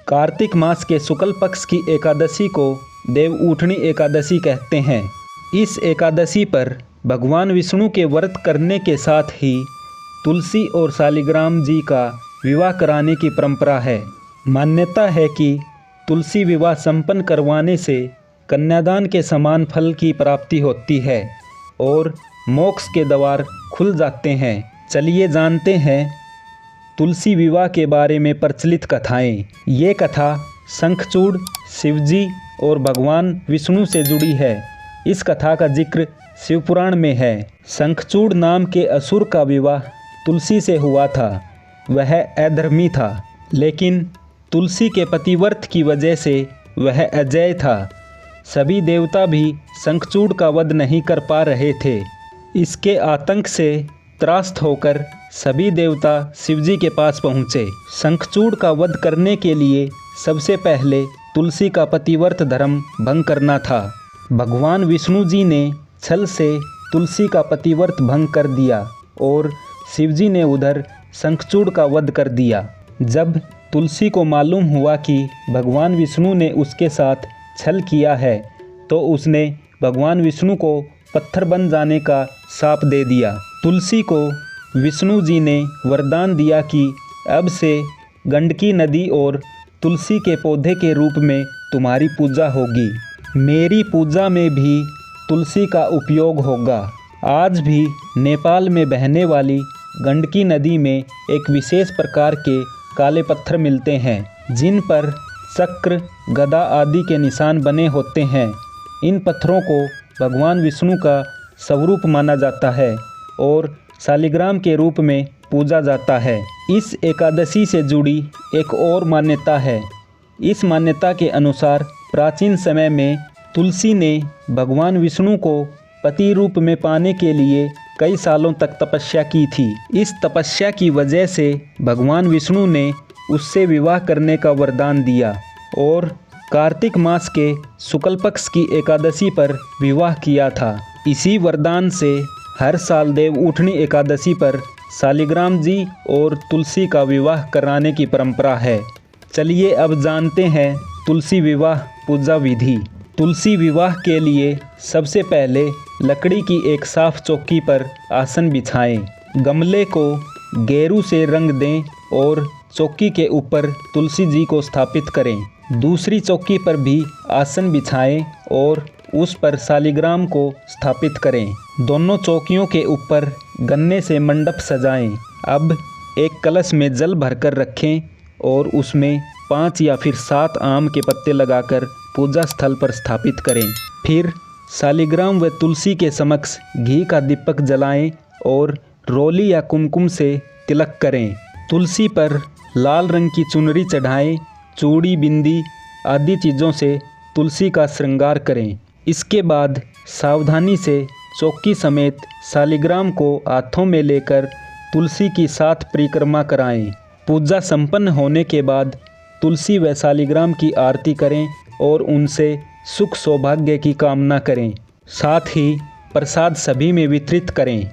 कार्तिक मास के शुक्ल पक्ष की एकादशी को देवउठनी एकादशी कहते हैं। इस एकादशी पर भगवान विष्णु के व्रत करने के साथ ही तुलसी और शालिग्राम जी का विवाह कराने की परंपरा है। मान्यता है कि तुलसी विवाह संपन्न करवाने से कन्यादान के समान फल की प्राप्ति होती है और मोक्ष के द्वार खुल जाते हैं। चलिए जानते हैं तुलसी विवाह के बारे में प्रचलित कथाएं। ये कथा शंखचूड़, शिवजी और भगवान विष्णु से जुड़ी है। इस कथा का जिक्र शिवपुराण में है। शंखचूड़ नाम के असुर का विवाह तुलसी से हुआ था। वह अधर्मी था, लेकिन तुलसी के पतिव्रत की वजह से वह अजेय था। सभी देवता भी शंखचूड़ का वध नहीं कर पा रहे थे। इसके आतंक से त्रास्त होकर सभी देवता शिवजी के पास पहुँचे। शंखचूड़ का वध करने के लिए सबसे पहले तुलसी का पतिव्रत धर्म भंग करना था। भगवान विष्णु जी ने छल से तुलसी का पतिव्रत भंग कर दिया और शिवजी ने उधर शंखचूड़ का वध कर दिया। जब तुलसी को मालूम हुआ कि भगवान विष्णु ने उसके साथ छल किया है, तो उसने भगवान विष्णु को पत्थर बन जाने का शाप दे दिया। तुलसी को विष्णु जी ने वरदान दिया कि अब से गंडकी नदी और तुलसी के पौधे के रूप में तुम्हारी पूजा होगी। मेरी पूजा में भी तुलसी का उपयोग होगा। आज भी नेपाल में बहने वाली गंडकी नदी में एक विशेष प्रकार के काले पत्थर मिलते हैं, जिन पर चक्र, गदा आदि के निशान बने होते हैं। इन पत्थरों को भगवान विष्णु का स्वरूप माना जाता है और शालिग्राम के रूप में पूजा जाता है। इस एकादशी से जुड़ी एक और मान्यता है। इस मान्यता के अनुसार प्राचीन समय में तुलसी ने भगवान विष्णु को पति रूप में पाने के लिए कई सालों तक तपस्या की थी। इस तपस्या की वजह से भगवान विष्णु ने उससे विवाह करने का वरदान दिया और कार्तिक मास के शुक्ल पक्ष की एकादशी पर विवाह किया था। इसी वरदान से हर साल देवउठनी एकादशी पर शालिग्राम जी और तुलसी का विवाह कराने की परंपरा है। चलिए अब जानते हैं तुलसी विवाह पूजा विधि। तुलसी विवाह के लिए सबसे पहले लकड़ी की एक साफ चौकी पर आसन बिछाएं। गमले को गेरू से रंग दें और चौकी के ऊपर तुलसी जी को स्थापित करें। दूसरी चौकी पर भी आसन बिछाएं और उस पर शालिग्राम को स्थापित करें। दोनों चौकियों के ऊपर गन्ने से मंडप सजाएं। अब एक कलश में जल भरकर रखें और उसमें 5 या फिर 7 आम के पत्ते लगाकर पूजा स्थल पर स्थापित करें। फिर शालिग्राम व तुलसी के समक्ष घी का दीपक जलाएं और रोली या कुमकुम से तिलक करें। तुलसी पर लाल रंग की चुनरी चढ़ाएं। चूड़ी, बिंदी आदि चीज़ों से तुलसी का श्रृंगार करें। इसके बाद सावधानी से चौकी समेत शालिग्राम को हाथों में लेकर तुलसी की 7 परिक्रमा कराएं। पूजा संपन्न होने के बाद तुलसी व शालिग्राम की आरती करें और उनसे सुख सौभाग्य की कामना करें। साथ ही प्रसाद सभी में वितरित करें।